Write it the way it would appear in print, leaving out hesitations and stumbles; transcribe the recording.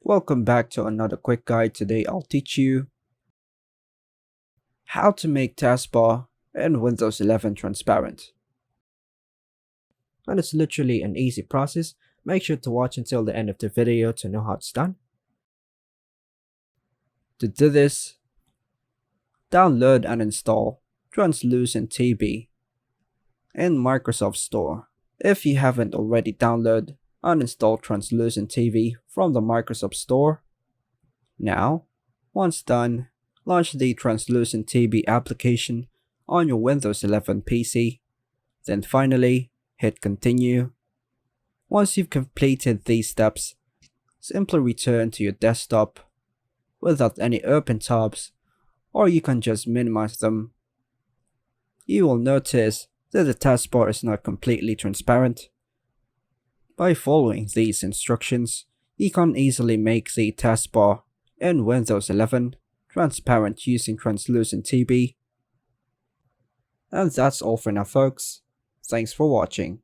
Welcome back to another quick guide. Today I'll teach you how to make Taskbar in Windows 11 transparent. And it's literally an easy process. Make sure to watch until the end of the video to know how it's done. To do this, download and install Translucent TB in Microsoft Store. If you haven't already downloaded and installed Translucent TV from the Microsoft Store, now, once done, launch the Translucent TB application on your Windows 11 PC, then finally, hit continue. Once you've completed these steps, simply return to your desktop without any open tabs, or you can just minimize them. You will notice that the taskbar is not completely transparent. By following these instructions, you can easily make the taskbar in Windows 11 transparent using Translucent TB. And that's all for now, folks. Thanks for watching.